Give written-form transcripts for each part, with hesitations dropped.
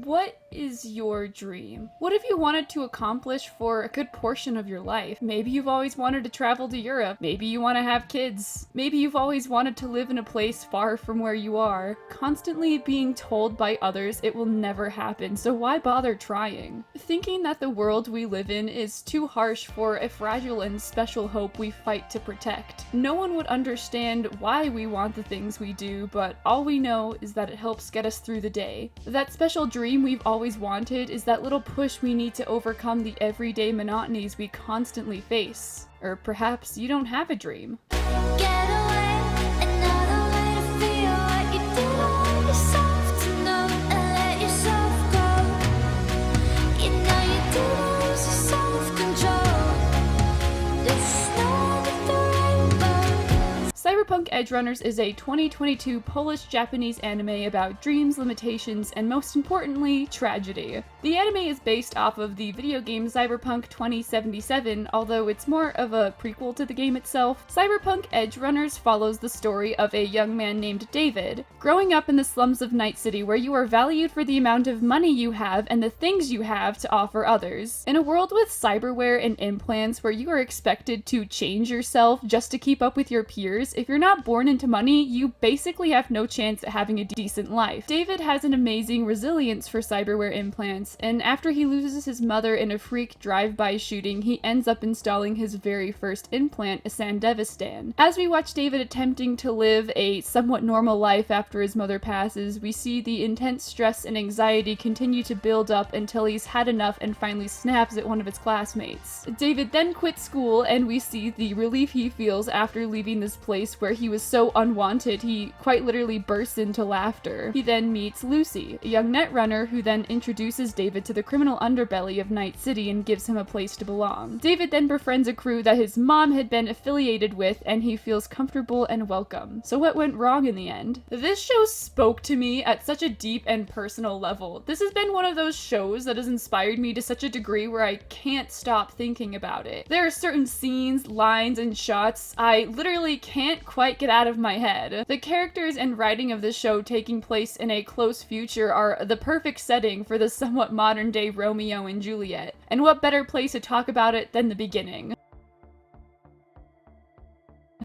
What is your dream? What have you wanted to accomplish for a good portion of your life? Maybe you've always wanted to travel to Europe. Maybe you want to have kids. Maybe you've always wanted to live in a place far from where you are. Constantly being told by others it will never happen, so why bother trying? Thinking that the world we live in is too harsh for a fragile and special hope we fight to protect. No one would understand why we want the things we do, but all we know is that it helps get us through the day. That special dream we've always wanted is that little push we need to overcome the everyday monotonies we constantly face. Or perhaps you don't have a dream. Get away, another way to feel what you do. Want yourself to know and let yourself go. You know you do lose your self-control. There's no end of the rainbow. Cyberpunk Edgerunners is a 2022 Polish-Japanese anime about dreams, limitations, and most importantly, tragedy. The anime is based off of the video game Cyberpunk 2077, although it's more of a prequel to the game itself. Cyberpunk Edgerunners follows the story of a young man named David, growing up in the slums of Night City where you are valued for the amount of money you have and the things you have to offer others. In a world with cyberware and implants where you are expected to change yourself just to keep up with your peers, if you're not born into money, you basically have no chance at having a decent life. David has an amazing resilience for cyberware implants, and after he loses his mother in a freak drive-by shooting, he ends up installing his very first implant, a Sandevistan. As we watch David attempting to live a somewhat normal life after his mother passes, we see the intense stress and anxiety continue to build up until he's had enough and finally snaps at one of his classmates. David then quits school, and we see the relief he feels after leaving this place where he was so unwanted he quite literally bursts into laughter. He then meets Lucy, a young netrunner who then introduces David to the criminal underbelly of Night City and gives him a place to belong. David then befriends a crew that his mom had been affiliated with, and he feels comfortable and welcome. So what went wrong in the end? This show spoke to me at such a deep and personal level. This has been one of those shows that has inspired me to such a degree where I can't stop thinking about it. There are certain scenes, lines, and shots I literally can't quite get out of my head. The characters and writing of this show taking place in a close future are the perfect setting for the somewhat modern day Romeo and Juliet, and what better place to talk about it than the beginning.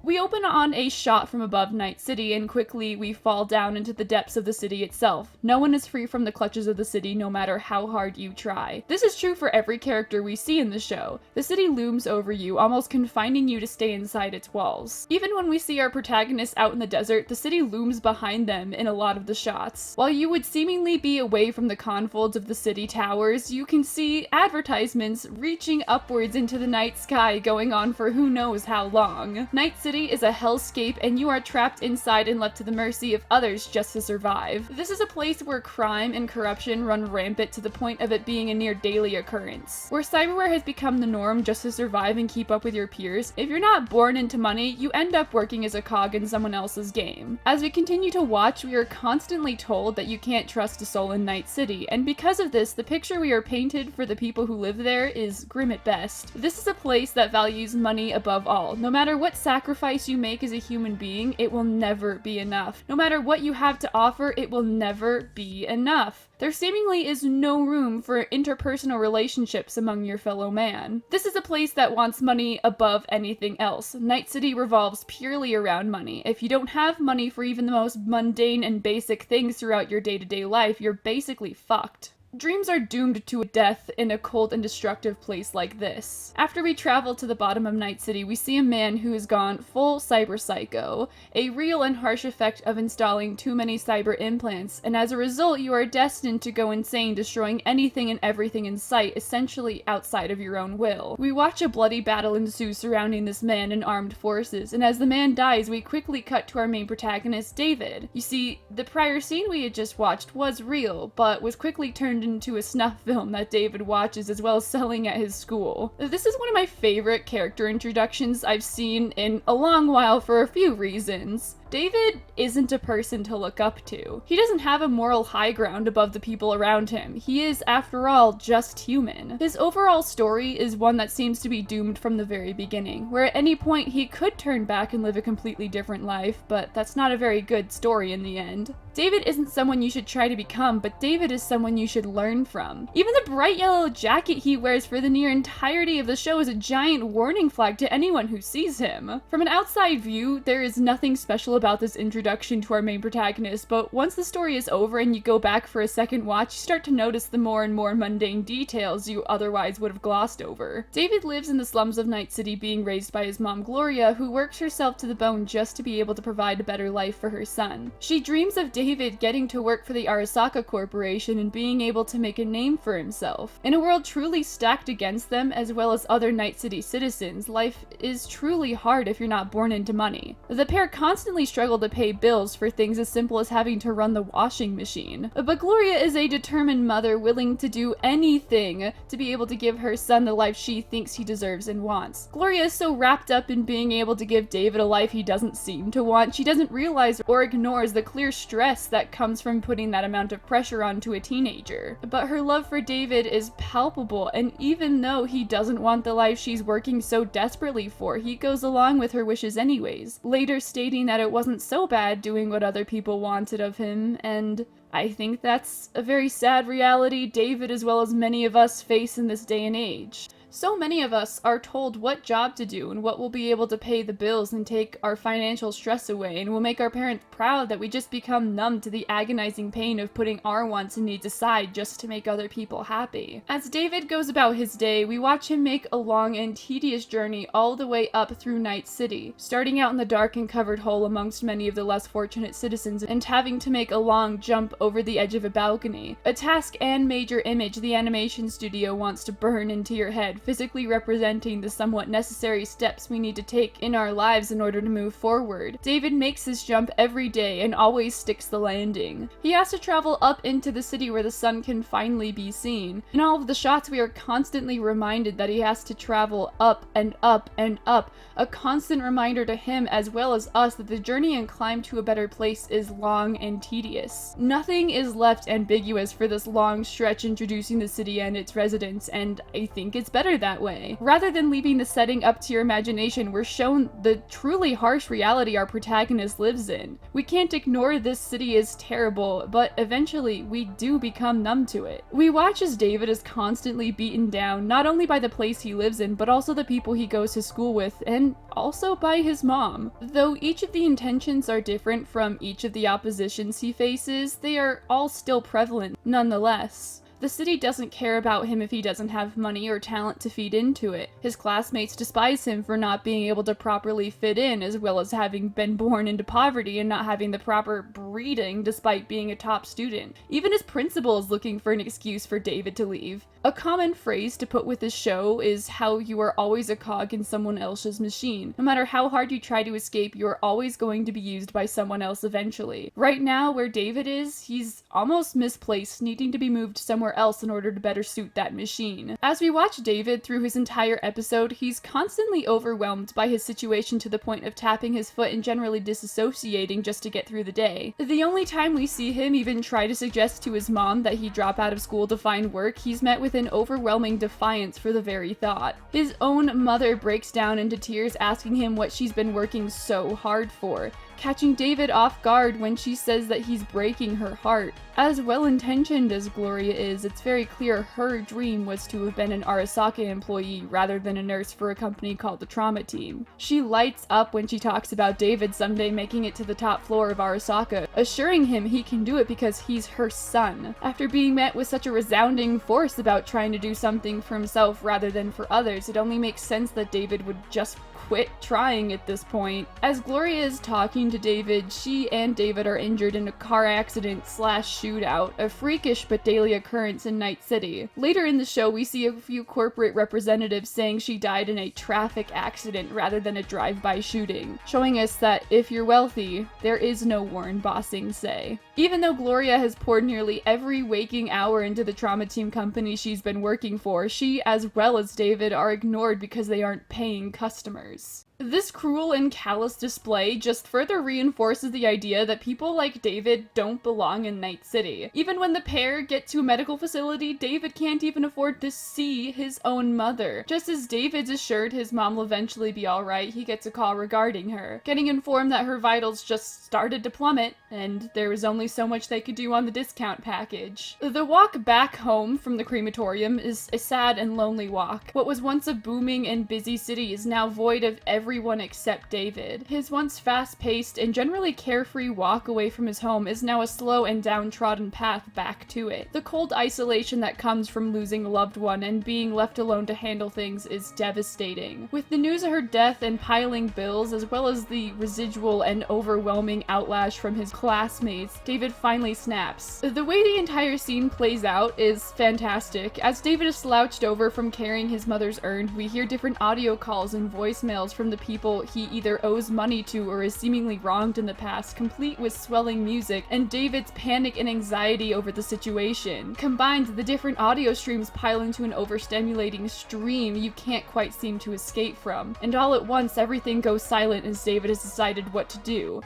We open on a shot from above Night City, and quickly we fall down into the depths of the city itself. No one is free from the clutches of the city, no matter how hard you try. This is true for every character we see in the show. The city looms over you, almost confining you to stay inside its walls. Even when we see our protagonists out in the desert, the city looms behind them in a lot of the shots. While you would seemingly be away from the confolds of the city towers, you can see advertisements reaching upwards into the night sky going on for who knows how long. Night City is a hellscape, and you are trapped inside and left to the mercy of others just to survive. This is a place where crime and corruption run rampant to the point of it being a near daily occurrence. Where cyberware has become the norm just to survive and keep up with your peers, if you're not born into money, you end up working as a cog in someone else's game. As we continue to watch, we are constantly told that you can't trust a soul in Night City, and because of this, the picture we are painted for the people who live there is grim at best. This is a place that values money above all. No matter what sacrifice you make as a human being, it will never be enough. No matter what you have to offer, it will never be enough. There seemingly is no room for interpersonal relationships among your fellow man. This is a place that wants money above anything else. Night City revolves purely around money. If you don't have money for even the most mundane and basic things throughout your day-to-day life, you're basically fucked. Dreams are doomed to a death in a cold and destructive place like this. After we travel to the bottom of Night City, we see a man who has gone full cyber psycho, a real and harsh effect of installing too many cyber implants, and as a result you are destined to go insane, destroying anything and everything in sight, essentially outside of your own will. We watch a bloody battle ensue surrounding this man and armed forces, and as the man dies, we quickly cut to our main protagonist, David. You see, the prior scene we had just watched was real, but was quickly turned into a snuff film that David watches as well as selling at his school. This is one of my favorite character introductions I've seen in a long while for a few reasons. David isn't a person to look up to. He doesn't have a moral high ground above the people around him. He is, after all, just human. His overall story is one that seems to be doomed from the very beginning, where at any point he could turn back and live a completely different life, but that's not a very good story in the end. David isn't someone you should try to become, but David is someone you should learn from. Even the bright yellow jacket he wears for the near entirety of the show is a giant warning flag to anyone who sees him. From an outside view, there is nothing special about this introduction to our main protagonist, but once the story is over and you go back for a second watch, you start to notice the more and more mundane details you otherwise would have glossed over. David lives in the slums of Night City, being raised by his mom Gloria, who works herself to the bone just to be able to provide a better life for her son. She dreams of David getting to work for the Arasaka Corporation and being able to make a name for himself. In a world truly stacked against them, as well as other Night City citizens, life is truly hard if you're not born into money. The pair constantly struggle to pay bills for things as simple as having to run the washing machine. But Gloria is a determined mother willing to do anything to be able to give her son the life she thinks he deserves and wants. Gloria is so wrapped up in being able to give David a life he doesn't seem to want, she doesn't realize or ignores the clear stress that comes from putting that amount of pressure onto a teenager. But her love for David is palpable, and even though he doesn't want the life she's working so desperately for, he goes along with her wishes anyways, later stating that it wasn't so bad doing what other people wanted of him, and I think that's a very sad reality David, as well as many of us, face in this day and age. So many of us are told what job to do and what will be able to pay the bills and take our financial stress away, and will make our parents proud, that we just become numb to the agonizing pain of putting our wants and needs aside just to make other people happy. As David goes about his day, we watch him make a long and tedious journey all the way up through Night City, starting out in the dark and covered hole amongst many of the less fortunate citizens, and having to make a long jump over the edge of a balcony, a task and major image the animation studio wants to burn into your head, physically representing the somewhat necessary steps we need to take in our lives in order to move forward. David makes this jump every day and always sticks the landing. He has to travel up into the city where the sun can finally be seen. In all of the shots, we are constantly reminded that he has to travel up and up and up, a constant reminder to him as well as us that the journey and climb to a better place is long and tedious. Nothing is left ambiguous for this long stretch introducing the city and its residents, and I think it's better that way. Rather than leaving the setting up to your imagination, we're shown the truly harsh reality our protagonist lives in. We can't ignore this city is terrible, but eventually we do become numb to it. We watch as David is constantly beaten down, not only by the place he lives in, but also the people he goes to school with, and also by his mom. Though each of the intentions are different from each of the oppositions he faces, they are all still prevalent nonetheless. The city doesn't care about him if he doesn't have money or talent to feed into it. His classmates despise him for not being able to properly fit in, as well as having been born into poverty and not having the proper breeding despite being a top student. Even his principal is looking for an excuse for David to leave. A common phrase to put with this show is how you are always a cog in someone else's machine. No matter how hard you try to escape, you are always going to be used by someone else eventually. Right now, where David is, he's almost misplaced, needing to be moved somewhere else in order to better suit that machine. As we watch David through his entire episode, he's constantly overwhelmed by his situation to the point of tapping his foot and generally disassociating just to get through the day. The only time we see him even try to suggest to his mom that he drop out of school to find work, he's met with an overwhelming defiance for the very thought. His own mother breaks down into tears, asking him what she's been working so hard for, catching David off guard when she says that he's breaking her heart. As well-intentioned as Gloria is, it's very clear her dream was to have been an Arasaka employee rather than a nurse for a company called the Trauma Team. She lights up when she talks about David someday making it to the top floor of Arasaka, assuring him he can do it because he's her son. After being met with such a resounding force about trying to do something for himself rather than for others, it only makes sense that David would just quit trying at this point. As Gloria is talking to David, she and David are injured in a car accident / shootout, a freakish but daily occurrence in Night City. Later in the show, we see a few corporate representatives saying she died in a traffic accident rather than a drive-by shooting, showing us that if you're wealthy, there is no Warren Bossing say. Even though Gloria has poured nearly every waking hour into the Trauma Team company she's been working for, she as well as David are ignored because they aren't paying customers. This cruel and callous display just further reinforces the idea that people like David don't belong in Night City. Even when the pair get to a medical facility, David can't even afford to see his own mother. Just as David's assured his mom will eventually be alright, he gets a call regarding her, getting informed that her vitals just started to plummet, and there was only so much they could do on the discount package. The walk back home from the crematorium is a sad and lonely walk. What was once a booming and busy city is now void of everyone except David. His once fast-paced and generally carefree walk away from his home is now a slow and downtrodden path back to it. The cold isolation that comes from losing a loved one and being left alone to handle things is devastating. With the news of her death and piling bills, as well as the residual and overwhelming outlash from his classmates, David finally snaps. The way the entire scene plays out is fantastic. As David is slouched over from carrying his mother's urn, we hear different audio calls and voicemails from the people he either owes money to or is seemingly wronged in the past, complete with swelling music and David's panic and anxiety over the situation. Combined, the different audio streams pile into an overstimulating stream you can't quite seem to escape from. And all at once, everything goes silent as David has decided what to do.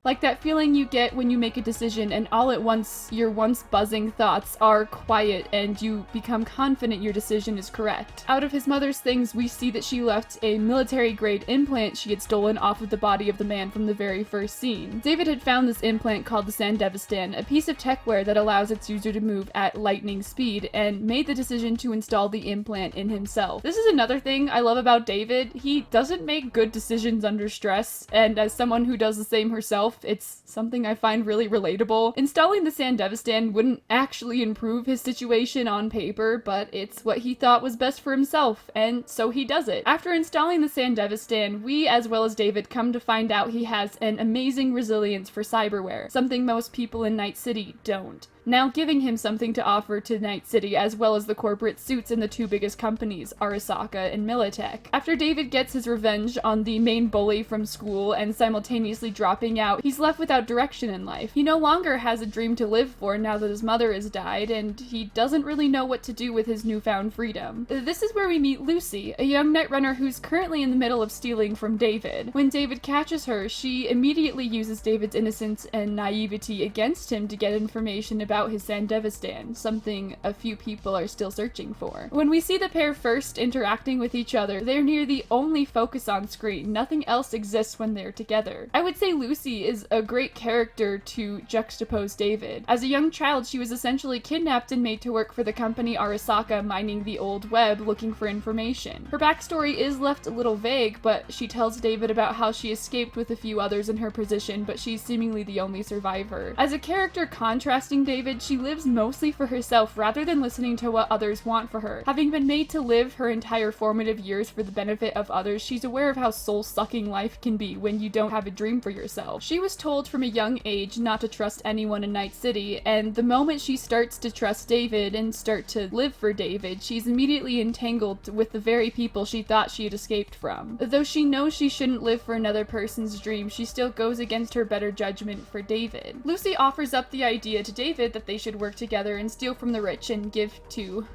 Like that feeling you get when you make a decision and all at once your once buzzing thoughts are quiet and you become confident your decision is correct. Out of his mother's things, we see that she left a military-grade implant she had stolen off of the body of the man from the very first scene. David had found this implant called the Sandevistan, a piece of techware that allows its user to move at lightning speed, and made the decision to install the implant in himself. This is another thing I love about David. He doesn't make good decisions under stress, and as someone who does the same herself, it's something I find really relatable. Installing the Sandevistan wouldn't actually improve his situation on paper, but it's what he thought was best for himself, and so he does it. After installing the Sandevistan, we, as well as David, come to find out he has an amazing resilience for cyberware, something most people in Night City don't, now giving him something to offer to Night City, as well as the corporate suits in the two biggest companies, Arasaka and Militech. After David gets his revenge on the main bully from school and simultaneously dropping out, he's left without direction in life. He no longer has a dream to live for now that his mother has died, and he doesn't really know what to do with his newfound freedom. This is where we meet Lucy, a young netrunner who's currently in the middle of stealing from David. When David catches her, she immediately uses David's innocence and naivety against him to get information about his Sandevistan, something a few people are still searching for. When we see the pair first interacting with each other, they're near the only focus on screen. Nothing else exists when they're together. I would say Lucy is a great character to juxtapose David. As a young child, she was essentially kidnapped and made to work for the company Arasaka, mining the old web looking for information. Her backstory is left a little vague, but she tells David about how she escaped with a few others in her position, but she's seemingly the only survivor. As a character contrasting David, she lives mostly for herself rather than listening to what others want for her. Having been made to live her entire formative years for the benefit of others, she's aware of how soul-sucking life can be when you don't have a dream for yourself. She was told from a young age not to trust anyone in Night City, and the moment she starts to trust David and start to live for David, she's immediately entangled with the very people she thought she had escaped from. Though she knows she shouldn't live for another person's dream, she still goes against her better judgment for David. Lucy offers up the idea to David that they should work together and steal from the rich and give to,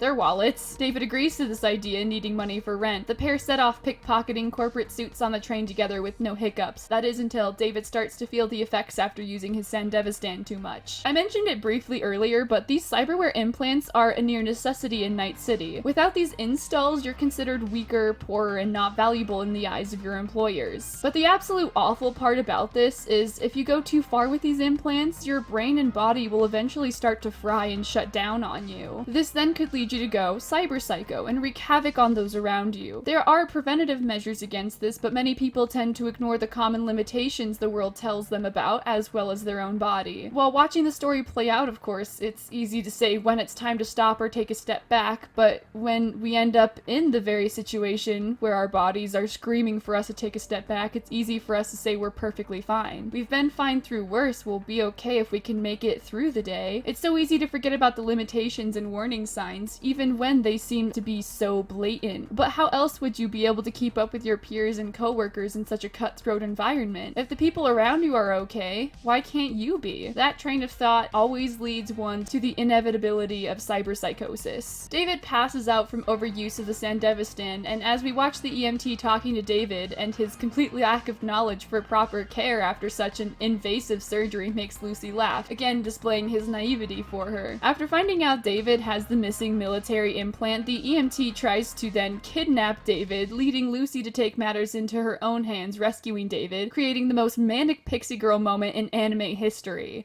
their wallets. David agrees to this idea, needing money for rent. The pair set off pickpocketing corporate suits on the train together with no hiccups. That is until David starts to feel the effects after using his Sandevistan too much. I mentioned it briefly earlier, but these cyberware implants are a near necessity in Night City. Without these installs, you're considered weaker, poorer, and not valuable in the eyes of your employers. But the absolute awful part about this is if you go too far with these implants, your brain and body will eventually start to fry and shut down on you. This then could lead you to go cyber psycho and wreak havoc on those around you. There are preventative measures against this, but many people tend to ignore the common limitations the world tells them about, as well as their own body. While watching the story play out, of course, it's easy to say when it's time to stop or take a step back, but when we end up in the very situation where our bodies are screaming for us to take a step back, it's easy for us to say we're perfectly fine. We've been fine through worse, we'll be okay if we can make it through through the day. It's so easy to forget about the limitations and warning signs, even when they seem to be so blatant. But how else would you be able to keep up with your peers and coworkers in such a cutthroat environment? If the people around you are okay, why can't you be? That train of thought always leads one to the inevitability of cyberpsychosis. David passes out from overuse of the Sandevistan, and as we watch the EMT talking to David and his complete lack of knowledge for proper care after such an invasive surgery makes Lucy laugh, again displaying his naivety for her. After finding out David has the missing military implant, the EMT tries to then kidnap David, leading Lucy to take matters into her own hands, rescuing David, creating the most manic pixie girl moment in anime history.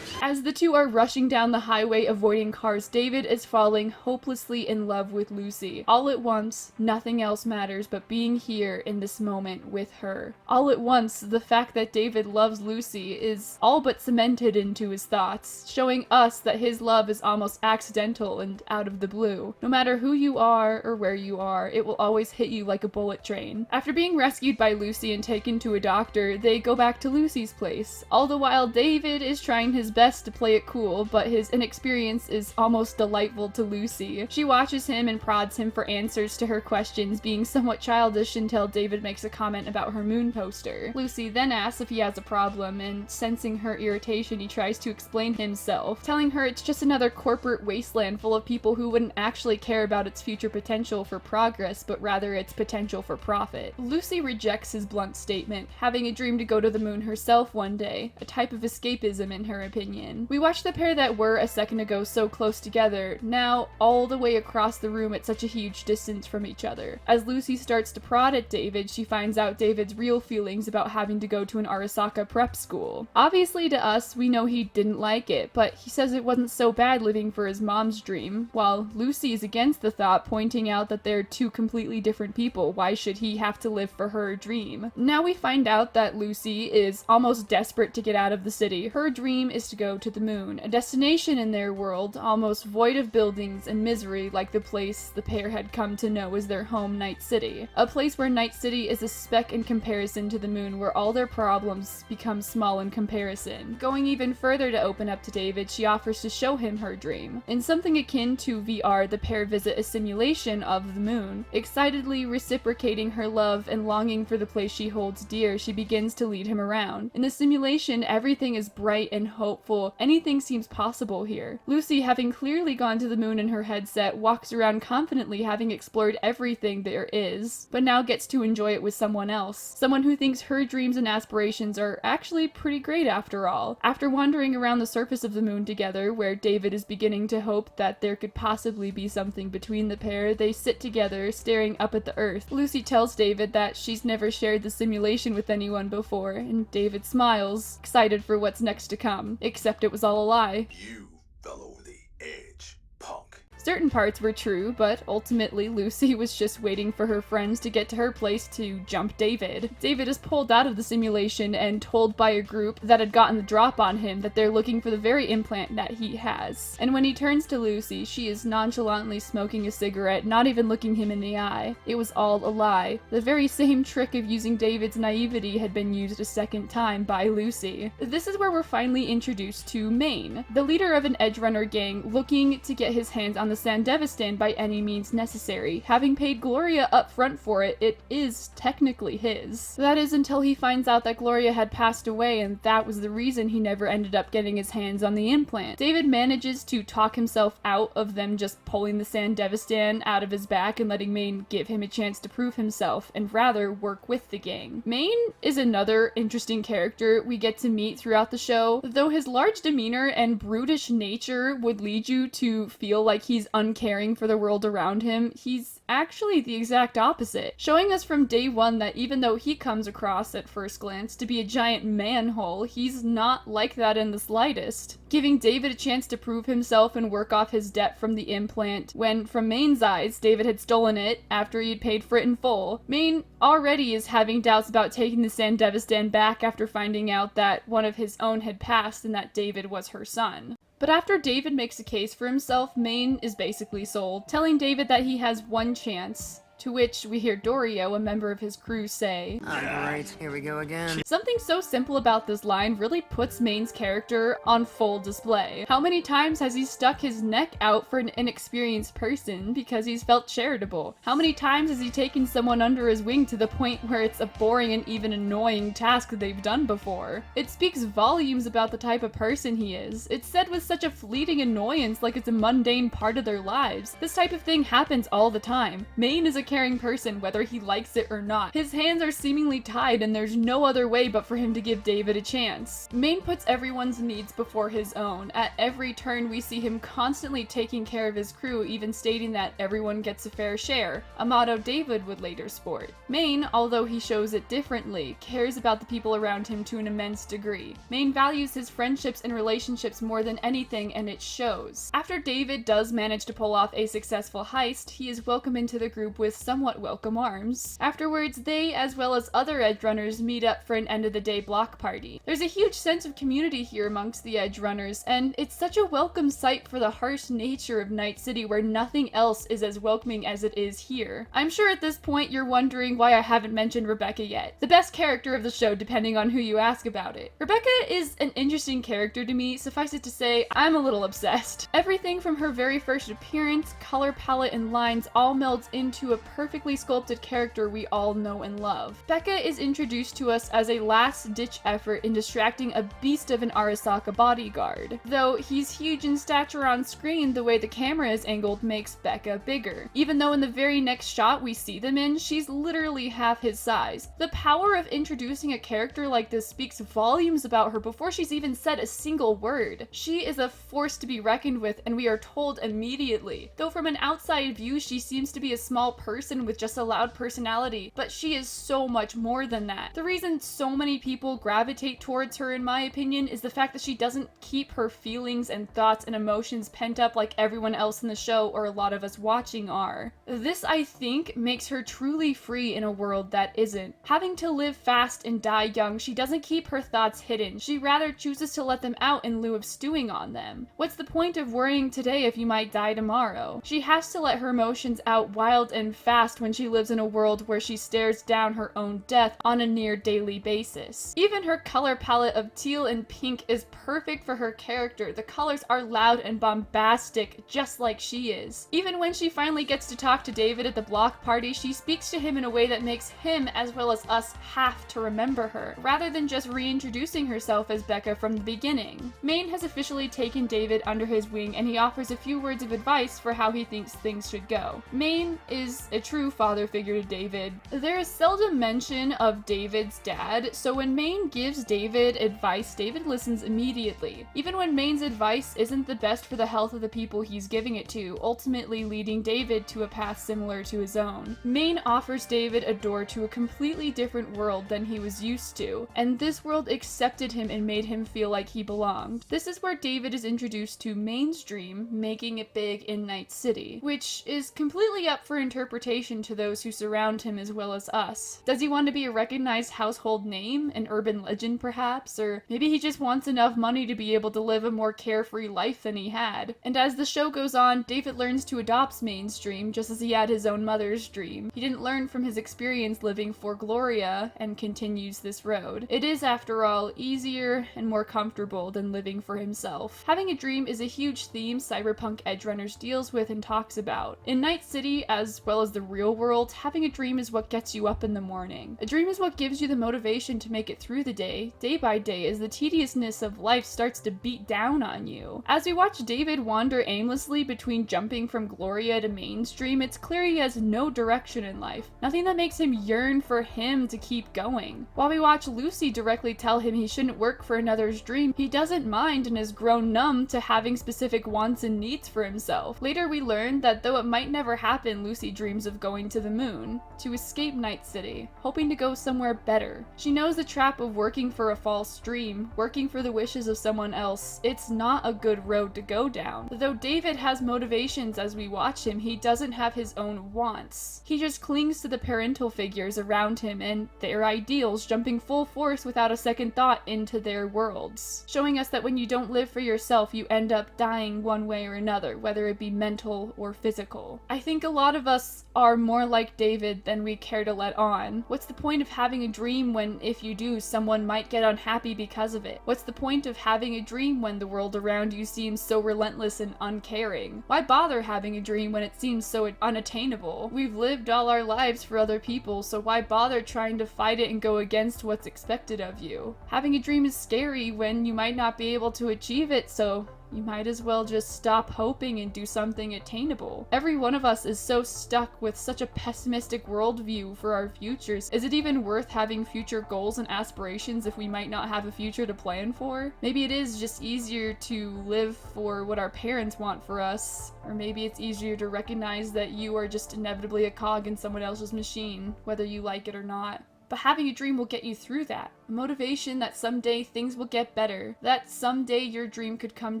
As the two are rushing down the highway avoiding cars, David is falling hopelessly in love with Lucy. All at once, nothing else matters but being here in this moment with her. All at once, the fact that David loves Lucy is all but cemented into his thoughts, showing us that his love is almost accidental and out of the blue. No matter who you are or where you are, it will always hit you like a bullet train. After being rescued by Lucy and taken to a doctor, they go back to Lucy's place. All the while, David is trying his best to play it cool, but his inexperience is almost delightful to Lucy. She watches him and prods him for answers to her questions, being somewhat childish until David makes a comment about her moon poster. Lucy then asks if he has a problem, and sensing her irritation, he tries to explain himself, telling her it's just another corporate wasteland full of people who wouldn't actually care about its future potential for progress, but rather its potential for profit. Lucy rejects his blunt statement, having a dream to go to the moon herself one day, a type of escapism in her opinion. We watch the pair that were a second ago so close together, now all the way across the room at such a huge distance from each other. As Lucy starts to prod at David, she finds out David's real feelings about having to go to an Arasaka prep school. Obviously to us, we know he didn't like it, but he says it wasn't so bad living for his mom's dream, while Lucy is against the thought, pointing out that they're two completely different people. Why should he have to live for her dream? Now we find out that Lucy is almost desperate to get out of the city. Her dream is to go to the moon, a destination in their world almost void of buildings and misery, like the place the pair had come to know as their home, Night City. A place where Night City is a speck in comparison to the moon, where all their problems become small in comparison. Going even further to open up to David, she offers to show him her dream. In something akin to VR, the pair visit a simulation of the moon. Excitedly reciprocating her love and longing for the place she holds dear, she begins to lead him around. In the simulation, everything is bright and hopeful. Anything seems possible here. Lucy, having clearly gone to the moon in her headset, walks around confidently, having explored everything there is, but now gets to enjoy it with someone else. Someone who thinks her dreams and aspirations are actually pretty great after all. After wandering around the surface of the moon together, where David is beginning to hope that there could possibly be something between the pair, they sit together, staring up at the Earth. Lucy tells David that she's never shared the simulation with anyone before, and David smiles, excited for what's next to come. Except it was all a lie. You fell over the edge, punk. Certain parts were true, but ultimately Lucy was just waiting for her friends to get to her place to jump David. David is pulled out of the simulation and told by a group that had gotten the drop on him that they're looking for the very implant that he has. And when he turns to Lucy, she is nonchalantly smoking a cigarette, not even looking him in the eye. It was all a lie. The very same trick of using David's naivety had been used a second time by Lucy. This is where we're finally introduced to Maine, the leader of an Edgerunner gang looking to get his hands on the Sandevistan by any means necessary. Having paid Gloria up front for it, it is technically his. That is until he finds out that Gloria had passed away, and that was the reason he never ended up getting his hands on the implant. David manages to talk himself out of them just pulling the Sandevistan out of his back and letting Maine give him a chance to prove himself, and rather work with the gang. Maine is another interesting character we get to meet throughout the show. Though his large demeanor and brutish nature would lead you to feel like he's uncaring for the world around him, he's actually the exact opposite, showing us from day one that even though he comes across at first glance to be a giant manhole, he's not like that in the slightest, giving David a chance to prove himself and work off his debt from the implant, when from Maine's eyes, David had stolen it after he had paid for it in full. Maine already is having doubts about taking the Sandevistan back after finding out that one of his own had passed and that David was her son. But after David makes a case for himself, Maine is basically sold, telling David that he has one chance, To which we hear Dorio, a member of his crew, say, Oh, great. Here we go again. Something so simple about this line really puts Maine's character on full display. How many times has he stuck his neck out for an inexperienced person because he's felt charitable? How many times has he taken someone under his wing to the point where it's a boring and even annoying task that they've done before? It speaks volumes about the type of person he is. It's said with such a fleeting annoyance, like it's a mundane part of their lives. This type of thing happens all the time. Maine is a caring person, whether he likes it or not. His hands are seemingly tied and there's no other way but for him to give David a chance. Maine puts everyone's needs before his own. At every turn we see him constantly taking care of his crew, even stating that everyone gets a fair share, a motto David would later sport. Maine, although he shows it differently, cares about the people around him to an immense degree. Maine values his friendships and relationships more than anything, and it shows. After David does manage to pull off a successful heist, he is welcomed into the group with somewhat welcome arms. Afterwards, they, as well as other Edgerunners, meet up for an end-of-the-day block party. There's a huge sense of community here amongst the Edgerunners, and it's such a welcome sight for the harsh nature of Night City where nothing else is as welcoming as it is here. I'm sure at this point you're wondering why I haven't mentioned Rebecca yet. The best character of the show, depending on who you ask about it. Rebecca is an interesting character to me. Suffice it to say, I'm a little obsessed. Everything from her very first appearance, color palette, and lines all melds into a perfectly sculpted character we all know and love. Becca is introduced to us as a last-ditch effort in distracting a beast of an Arasaka bodyguard. Though he's huge in stature on screen, the way the camera is angled makes Becca bigger. Even though in the very next shot we see them in, she's literally half his size. The power of introducing a character like this speaks volumes about her before she's even said a single word. She is a force to be reckoned with, and we are told immediately. Though from an outside view she seems to be a small person with just a loud personality, but she is so much more than that. The reason so many people gravitate towards her, in my opinion, is the fact that she doesn't keep her feelings and thoughts and emotions pent up like everyone else in the show or a lot of us watching are. This, I think, makes her truly free in a world that isn't. Having to live fast and die young, she doesn't keep her thoughts hidden. She rather chooses to let them out in lieu of stewing on them. What's the point of worrying today if you might die tomorrow? She has to let her emotions out wild and fast when she lives in a world where she stares down her own death on a near daily basis. Even her color palette of teal and pink is perfect for her character. The colors are loud and bombastic, just like she is. Even when she finally gets to talk to David at the block party, she speaks to him in a way that makes him, as well as us, have to remember her, rather than just reintroducing herself as Becca from the beginning. Maine has officially taken David under his wing, and he offers a few words of advice for how he thinks things should go. Maine is a true father figure to David. There is seldom mention of David's dad, so when Maine gives David advice, David listens immediately. Even when Maine's advice isn't the best for the health of the people he's giving it to, ultimately leading David to a path similar to his own. Maine offers David a door to a completely different world than he was used to, and this world accepted him and made him feel like he belonged. This is where David is introduced to Maine's dream, making it big in Night City, which is completely up for interpretation to those who surround him as well as us. Does he want to be a recognized household name, an urban legend perhaps, or maybe he just wants enough money to be able to live a more carefree life than he had? And as the show goes on, David learns to adopt Maine's dream just as he had his own mother's dream. He didn't learn from his experience living for Gloria and continues this road. It is, after all, easier and more comfortable than living for himself. Having a dream is a huge theme Cyberpunk Edgerunners deals with and talks about. In Night City, as well as the real world, having a dream is what gets you up in the morning. A dream is what gives you the motivation to make it through the day by day, as the tediousness of life starts to beat down on you. As we watch David wander aimlessly between jumping from Gloria to Maine's dream, it's clear he has no direction in life. Nothing that makes him yearn for him to keep going. While we watch Lucy directly tell him he shouldn't work for another's dream, he doesn't mind and has grown numb to having specific wants and needs for himself. Later we learn that though it might never happen, Lucy dreams of going to the moon, to escape Night City, hoping to go somewhere better. She knows the trap of working for a false dream, working for the wishes of someone else. It's not a good road to go down. Though David has motivations as we watch him, he doesn't have his own wants. He just clings to the parental figures around him and their ideals, jumping full force without a second thought into their worlds, showing us that when you don't live for yourself, you end up dying one way or another, whether it be mental or physical. I think a lot of us are more like David than we care to let on. What's the point of having a dream when, if you do, someone might get unhappy because of it? What's the point of having a dream when the world around you seems so relentless and uncaring? Why bother having a dream when it seems so unattainable? We've lived all our lives for other people, so why bother trying to fight it and go against what's expected of you? Having a dream is scary when you might not be able to achieve it, so you might as well just stop hoping and do something attainable. Every one of us is so stuck with such a pessimistic worldview for our futures. Is it even worth having future goals and aspirations if we might not have a future to plan for? Maybe it is just easier to live for what our parents want for us, or maybe it's easier to recognize that you are just inevitably a cog in someone else's machine, whether you like it or not. But having a dream will get you through that. A motivation that someday things will get better. That someday your dream could come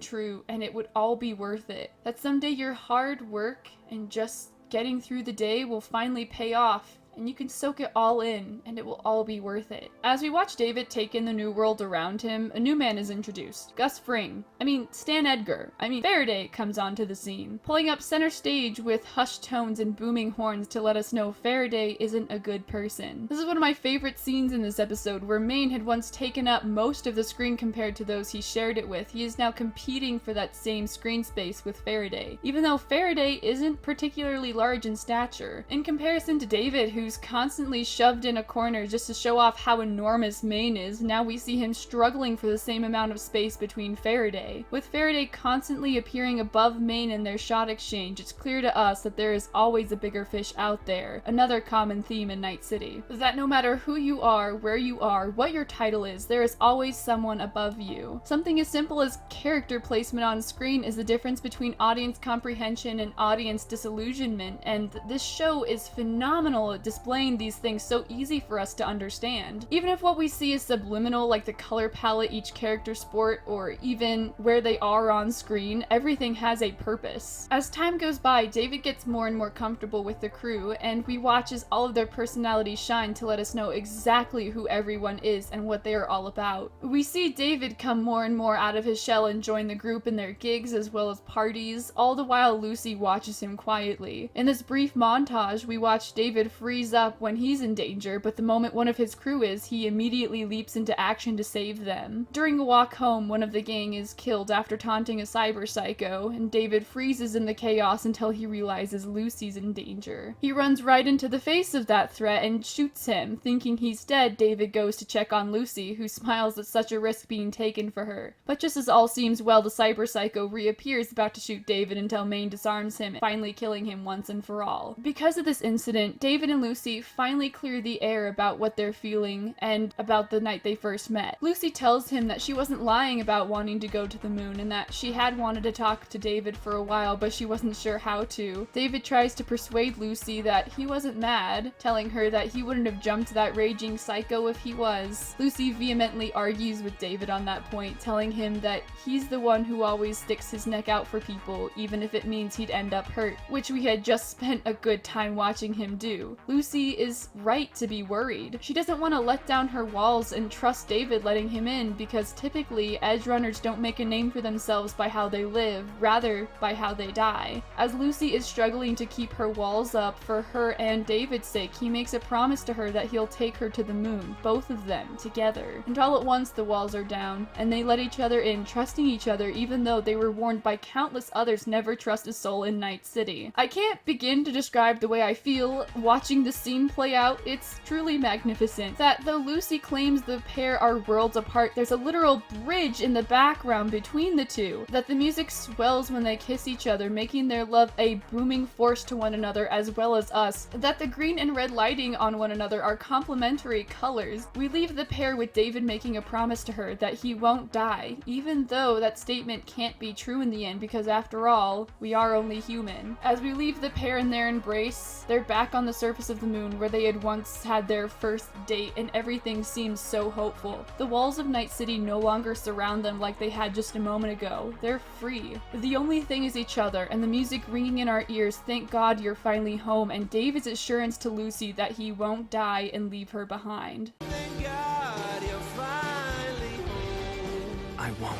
true and it would all be worth it. That someday your hard work and just getting through the day will finally pay off, and you can soak it all in, and it will all be worth it. As we watch David take in the new world around him, a new man is introduced. Faraday comes onto the scene, pulling up center stage with hushed tones and booming horns to let us know Faraday isn't a good person. This is one of my favorite scenes in this episode, where Maine had once taken up most of the screen compared to those he shared it with. He is now competing for that same screen space with Faraday, even though Faraday isn't particularly large in stature. In comparison to David, who's constantly shoved in a corner just to show off how enormous Maine is, now we see him struggling for the same amount of space between Faraday. With Faraday constantly appearing above Maine in their shot exchange, it's clear to us that there is always a bigger fish out there. Another common theme in Night City. That no matter who you are, where you are, what your title is, there is always someone above you. Something as simple as character placement on screen is the difference between audience comprehension and audience disillusionment, and this show is phenomenal at displaying these things so easy for us to understand. Even if what we see is subliminal, like the color palette each character sport, or even where they are on screen, everything has a purpose. As time goes by, David gets more and more comfortable with the crew, and we watch as all of their personalities shine to let us know exactly who everyone is and what they are all about. We see David come more and more out of his shell and join the group in their gigs as well as parties, all the while Lucy watches him quietly. In this brief montage, we watch David freeze up when he's in danger, but the moment one of his crew is, he immediately leaps into action to save them. During a walk home, one of the gang is killed after taunting a cyber psycho, and David freezes in the chaos until he realizes Lucy's in danger. He runs right into the face of that threat and shoots him. Thinking he's dead, David goes to check on Lucy, who smiles at such a risk being taken for her. But just as all seems well, the cyber psycho reappears about to shoot David until Maine disarms him, finally killing him once and for all. Because of this incident, David and Lucy finally clear the air about what they're feeling and about the night they first met. Lucy tells him that she wasn't lying about wanting to go to the moon and that she had wanted to talk to David for a while, but she wasn't sure how to. David tries to persuade Lucy that he wasn't mad, telling her that he wouldn't have jumped that raging psycho if he was. Lucy vehemently argues with David on that point, telling him that he's the one who always sticks his neck out for people, even if it means he'd end up hurt, which we had just spent a good time watching him do. Lucy is right to be worried. She doesn't want to let down her walls and trust David letting him in, because typically Edgerunners don't make a name for themselves by how they live, rather by how they die. As Lucy is struggling to keep her walls up for her and David's sake, he makes a promise to her that he'll take her to the moon, both of them together. And all at once the walls are down, and they let each other in, trusting each other even though they were warned by countless others never trust a soul in Night City. I can't begin to describe the way I feel watching this scene play out. It's truly magnificent. That though Lucy claims the pair are worlds apart, there's a literal bridge in the background between the two. That the music swells when they kiss each other, making their love a booming force to one another as well as us. That the green and red lighting on one another are complementary colors. We leave the pair with David making a promise to her that he won't die, even though that statement can't be true in the end, because after all, we are only human. As we leave the pair in their embrace, they're back on the surface of the moon where they had once had their first date, and everything seems so hopeful. The walls of Night City no longer surround them like they had just a moment ago. They're free. The only thing is each other, and the music ringing in our ears, "Thank God you're finally home," and David's assurance to Lucy that he won't die and leave her behind. I won't.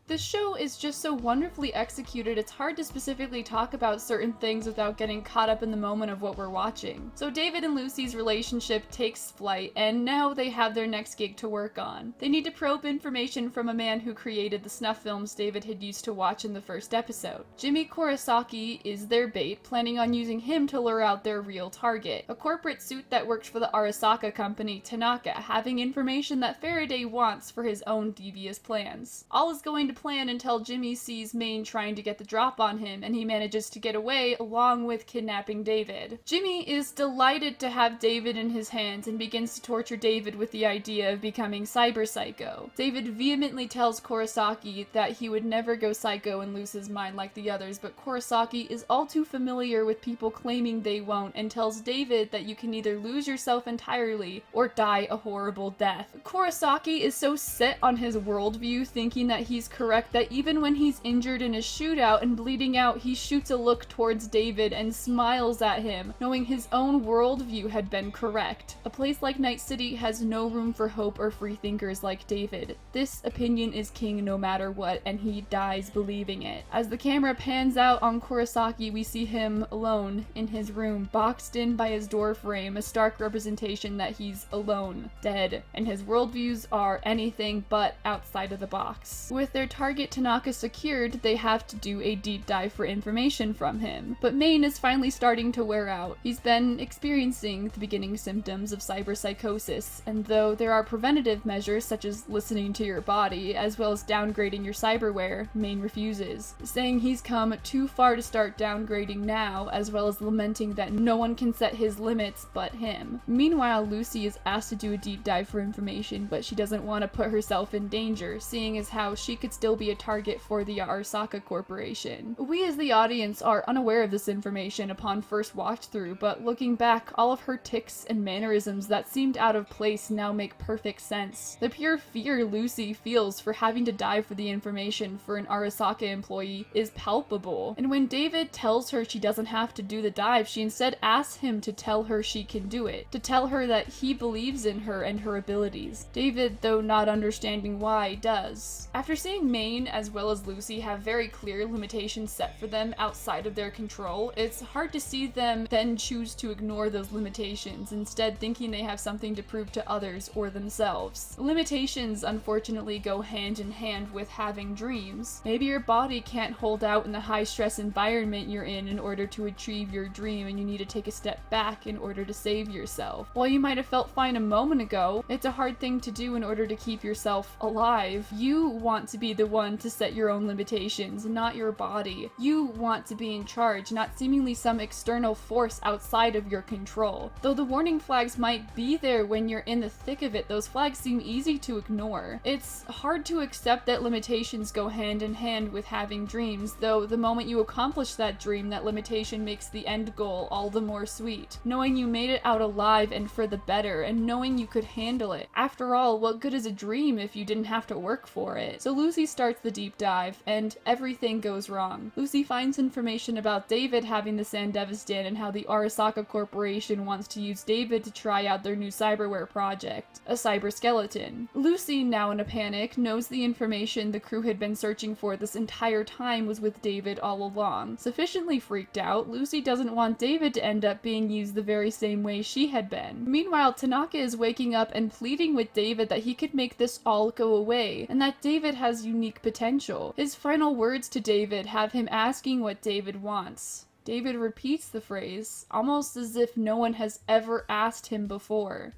This show is just so wonderfully executed, it's hard to specifically talk about certain things without getting caught up in the moment of what we're watching. So David and Lucy's relationship takes flight, and now they have their next gig to work on. They need to probe information from a man who created the snuff films David had used to watch in the first episode. Jimmy Kurosaki is their bait, planning on using him to lure out their real target, a corporate suit that worked for the Arasaka company, Tanaka, having information that Faraday wants for his own devious plans. All is going to plan until Jimmy sees Maine trying to get the drop on him, and he manages to get away along with kidnapping David. Jimmy is delighted to have David in his hands and begins to torture David with the idea of becoming cyber psycho. David vehemently tells Kurosaki that he would never go psycho and lose his mind like the others, but Kurosaki is all too familiar with people claiming they won't and tells David that you can either lose yourself entirely or die a horrible death. Kurosaki is so set on his worldview, thinking that he's correct, that even when he's injured in a shootout and bleeding out, he shoots a look towards David and smiles at him, knowing his own worldview had been correct. A place like Night City has no room for hope or free thinkers like David. This opinion is king no matter what, and he dies believing it. As the camera pans out on Kurosaki, we see him alone in his room, boxed in by his door frame, a stark representation that he's alone, dead, and his worldviews are anything but outside of the box. With their target Tanaka secured, they have to do a deep dive for information from him. But Maine is finally starting to wear out. He's been experiencing the beginning symptoms of cyberpsychosis, and though there are preventative measures such as listening to your body, as well as downgrading your cyberware, Maine refuses, saying he's come too far to start downgrading now, as well as lamenting that no one can set his limits but him. Meanwhile, Lucy is asked to do a deep dive for information, but she doesn't want to put herself in danger, seeing as how she could still be a target for the Arasaka Corporation. We as the audience are unaware of this information upon first watch through, but looking back, all of her tics and mannerisms that seemed out of place now make perfect sense. The pure fear Lucy feels for having to dive for the information for an Arasaka employee is palpable, and when David tells her she doesn't have to do the dive, she instead asks him to tell her she can do it, to tell her that he believes in her and her abilities. David, though not understanding why, does. After seeing Maine as well as Lucy have very clear limitations set for them outside of their control, it's hard to see them then choose to ignore those limitations, instead thinking they have something to prove to others or themselves. Limitations unfortunately go hand in hand with having dreams. Maybe your body can't hold out in the high stress environment you're in order to achieve your dream, and you need to take a step back in order to save yourself. While you might have felt fine a moment ago, it's a hard thing to do in order to keep yourself alive. You want to be the one to set your own limitations, not your body. You want to be in charge, not seemingly some external force outside of your control. Though the warning flags might be there when you're in the thick of it, those flags seem easy to ignore. It's hard to accept that limitations go hand in hand with having dreams, though the moment you accomplish that dream, that limitation makes the end goal all the more sweet. Knowing you made it out alive and for the better, and knowing you could handle it. After all, what good is a dream if you didn't have to work for it? So Lucy starts the deep dive, and everything goes wrong. Lucy finds information about David having the Sandevistan and how the Arasaka Corporation wants to use David to try out their new cyberware project, a cyber skeleton. Lucy, now in a panic, knows the information the crew had been searching for this entire time was with David all along. Sufficiently freaked out, Lucy doesn't want David to end up being used the very same way she had been. Meanwhile, Tanaka is waking up and pleading with David that he could make this all go away, and that David has unique potential. His final words to David have him asking what David wants. David repeats the phrase, almost as if no one has ever asked him before.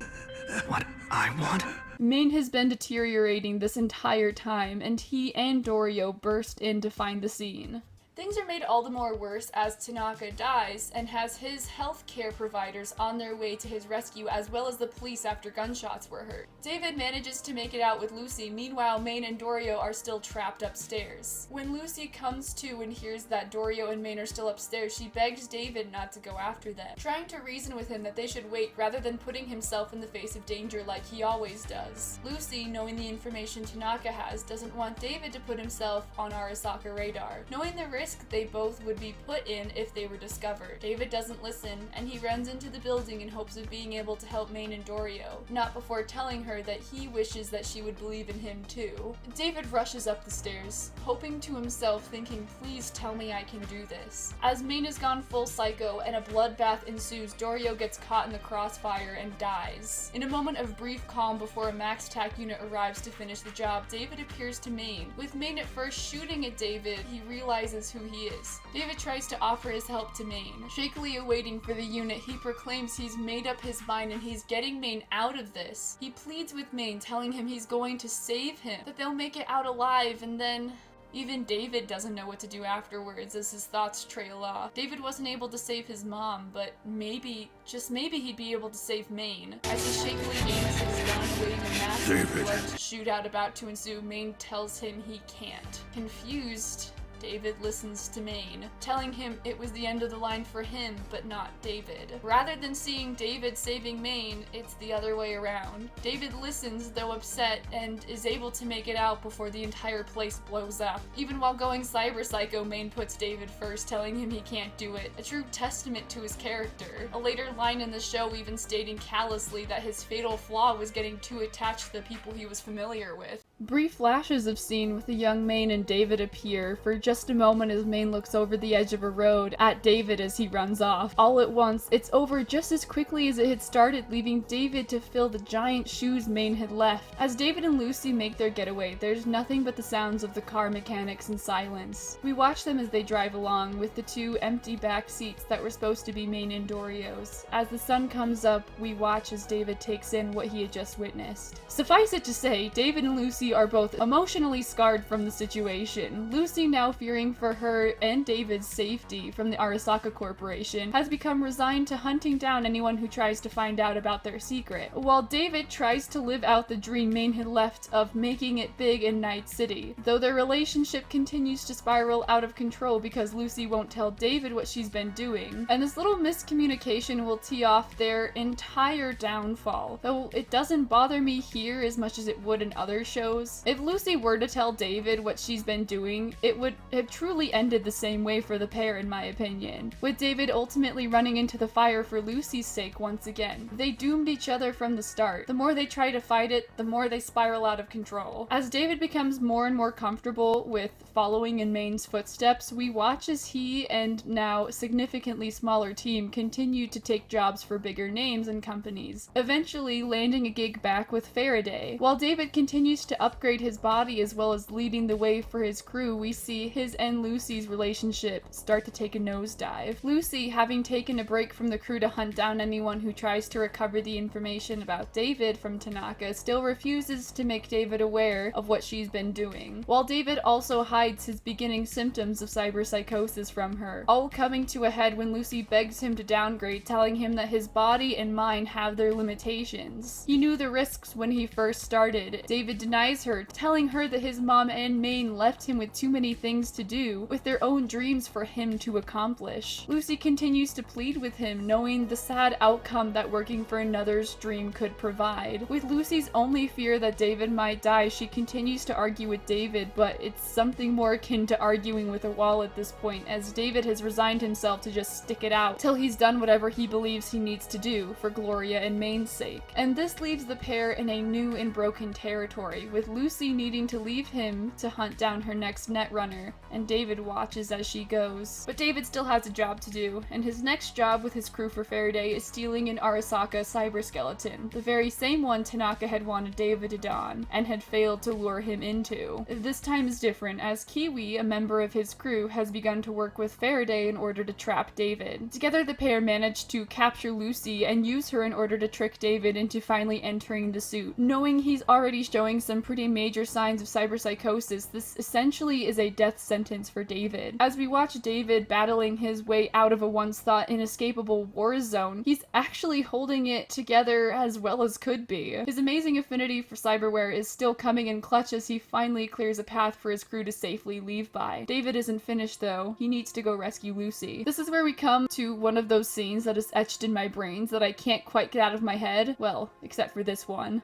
What I want? Maine has been deteriorating this entire time, and he and Dorio burst in to find the scene. Things are made all the more worse as Tanaka dies and has his healthcare providers on their way to his rescue, as well as the police after gunshots were heard. David manages to make it out with Lucy, meanwhile Maine and Dorio are still trapped upstairs. When Lucy comes to and hears that Dorio and Maine are still upstairs, she begs David not to go after them, trying to reason with him that they should wait rather than putting himself in the face of danger like he always does. Lucy, knowing the information Tanaka has, doesn't want David to put himself on Arasaka radar. Knowing the risk risk they both would be put in if they were discovered. David doesn't listen, and he runs into the building in hopes of being able to help Maine and Dorio, not before telling her that he wishes that she would believe in him too. David rushes up the stairs, hoping to himself, thinking, please tell me I can do this. As Maine has gone full psycho and a bloodbath ensues, Dorio gets caught in the crossfire and dies. In a moment of brief calm before a max tac unit arrives to finish the job, David appears to Maine. With Maine at first shooting at David, he realizes who he is. David tries to offer his help to Maine. Shakily awaiting for the unit, he proclaims he's made up his mind and he's getting Maine out of this. He pleads with Maine, telling him he's going to save him, that they'll make it out alive, and then even David doesn't know what to do afterwards as his thoughts trail off. David wasn't able to save his mom, but maybe, just maybe, he'd be able to save Maine. As he shakily aims his gun, waiting a massive blood shootout about to ensue, Maine tells him he can't. Confused, David listens to Maine, telling him it was the end of the line for him, but not David. Rather than seeing David saving Maine, it's the other way around. David listens, though upset, and is able to make it out before the entire place blows up. Even while going cyber psycho, Maine puts David first, telling him he can't do it, a true testament to his character. A later line in the show even stating callously that his fatal flaw was getting too attached to the people he was familiar with. Brief flashes of scene with the young Maine and David appear for just a moment as Maine looks over the edge of a road at David as he runs off. All at once, it's over just as quickly as it had started, leaving David to fill the giant shoes Maine had left. As David and Lucy make their getaway, there's nothing but the sounds of the car mechanics and silence. We watch them as they drive along, with the two empty back seats that were supposed to be Maine and Dorio's. As the sun comes up, we watch as David takes in what he had just witnessed. Suffice it to say, David and Lucy are both emotionally scarred from the situation. Lucy, now fearing for her and David's safety from the Arasaka Corporation, has become resigned to hunting down anyone who tries to find out about their secret, while David tries to live out the dream Maine had left of making it big in Night City, though their relationship continues to spiral out of control because Lucy won't tell David what she's been doing, and this little miscommunication will tee off their entire downfall, though it doesn't bother me here as much as it would in other shows. If Lucy were to tell David what she's been doing, it would have truly ended the same way for the pair, in my opinion, with David ultimately running into the fire for Lucy's sake once again. They doomed each other from the start. The more they try to fight it, the more they spiral out of control. As David becomes more and more comfortable with following in Maine's footsteps, we watch as he and now significantly smaller team continue to take jobs for bigger names and companies, eventually landing a gig back with Faraday. While David continues to upgrade his body as well as leading the way for his crew, we see his and Lucy's relationship start to take a nosedive. Lucy, having taken a break from the crew to hunt down anyone who tries to recover the information about David from Tanaka, still refuses to make David aware of what she's been doing, while David also hides his beginning symptoms of cyberpsychosis from her, all coming to a head when Lucy begs him to downgrade, telling him that his body and mind have their limitations. He knew the risks when he first started. David denies her, telling her that his mom and Maine left him with too many things to do, with their own dreams for him to accomplish. Lucy continues to plead with him, knowing the sad outcome that working for another's dream could provide. With Lucy's only fear that David might die, she continues to argue with David, but it's something more akin to arguing with a wall at this point, as David has resigned himself to just stick it out till he's done whatever he believes he needs to do for Gloria and Maine's sake. And this leaves the pair in a new and broken territory, with Lucy needing to leave him to hunt down her next netrunner, and David watches as she goes. But David still has a job to do, and his next job with his crew for Faraday is stealing an Arasaka cyberskeleton, the very same one Tanaka had wanted David to don, and had failed to lure him into. This time is different, as Kiwi, a member of his crew, has begun to work with Faraday in order to trap David. Together the pair manage to capture Lucy and use her in order to trick David into finally entering the suit. Knowing he's already showing some pretty major signs of cyberpsychosis, this essentially is a death sentence for David. As we watch David battling his way out of a once thought inescapable war zone, he's actually holding it together as well as could be. His amazing affinity for Cyberware is still coming in clutch as he finally clears a path for his crew to safely leave by. David isn't finished though. He needs to go rescue Lucy. This is where we come to one of those scenes that is etched in my brains that I can't quite get out of my head. Well, except for this one.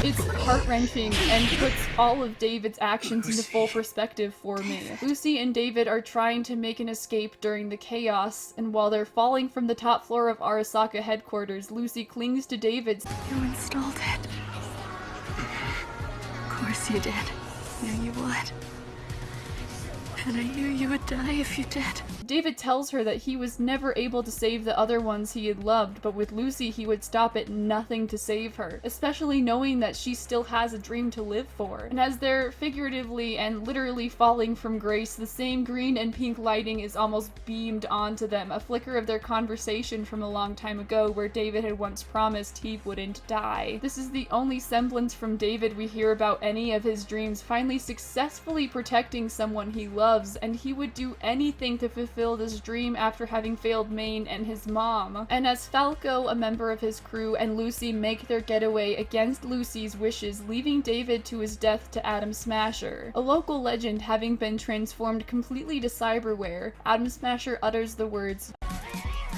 It's heart-wrenching and puts all of David's actions into full perspective for me. Lucy and David are trying to make an escape during the chaos, and while they're falling from the top floor of Arasaka headquarters, Lucy clings to David's. You installed it. Of course you did. Knew you would. And I knew you would die if you did. David tells her that he was never able to save the other ones he had loved, but with Lucy he would stop at nothing to save her, especially knowing that she still has a dream to live for. And as they're figuratively and literally falling from grace, the same green and pink lighting is almost beamed onto them, a flicker of their conversation from a long time ago where David had once promised he wouldn't die. This is the only semblance from David we hear about any of his dreams finally successfully protecting someone he loves, and he would do anything to fulfill this dream after having failed Maine and his mom. And as Falco, a member of his crew, and Lucy make their getaway against Lucy's wishes, leaving David to his death to Atom Smasher. A local legend having been transformed completely to cyberware, Atom Smasher utters the words,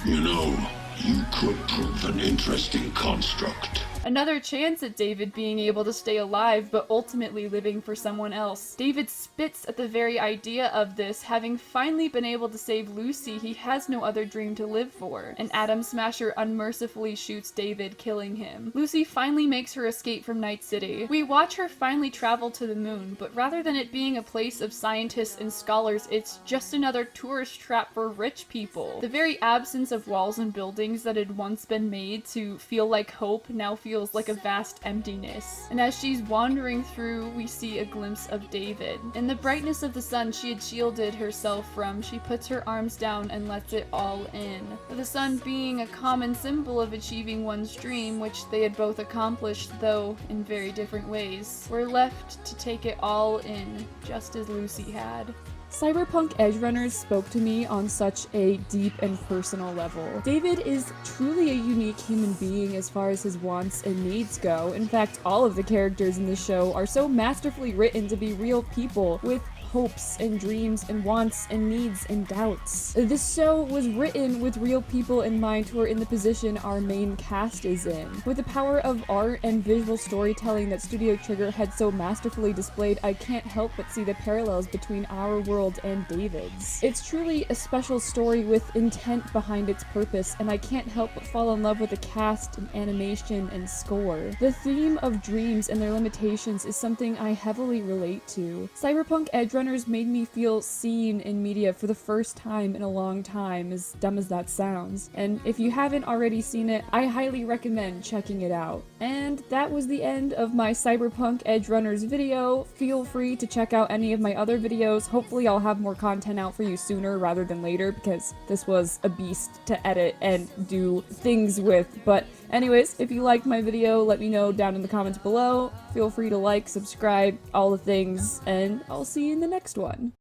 You know, you could prove an interesting construct. another chance at David being able to stay alive, but ultimately living for someone else. David spits at the very idea of this, having finally been able to save Lucy. He has no other dream to live for, and Atom Smasher unmercifully shoots David, killing him. Lucy finally makes her escape from Night City. We watch her finally travel to the moon, but rather than it being a place of scientists and scholars, it's just another tourist trap for rich people. The very absence of walls and buildings that had once been made to feel like hope now feels like a vast emptiness. And as she's wandering through, we see a glimpse of David. In the brightness of the sun she had shielded herself from, she puts her arms down and lets it all in. The sun being a common symbol of achieving one's dream, which they had both accomplished, though in very different ways. We're left to take it all in, just as Lucy had. Cyberpunk Edgerunners spoke to me on such a deep and personal level. David is truly a unique human being as far as his wants and needs go. In fact, all of the characters in the show are so masterfully written to be real people with hopes and dreams and wants and needs and doubts. This show was written with real people in mind who are in the position our main cast is in. With the power of art and visual storytelling that Studio Trigger had so masterfully displayed, I can't help but see the parallels between our world and David's. It's truly a special story with intent behind its purpose, and I can't help but fall in love with the cast and animation and score. The theme of dreams and their limitations is something I heavily relate to. Cyberpunk Edgerunners made me feel seen in media for the first time in a long time, as dumb as that sounds. And if you haven't already seen it, I highly recommend checking it out. And that was the end of my Cyberpunk Edgerunners video. Feel free to check out any of my other videos. Hopefully I'll have more content out for you sooner rather than later, because this was a beast to edit and do things with. But anyways, if you liked my video, let me know down in the comments below. Feel free to like, subscribe, all the things, and I'll see you in the next one.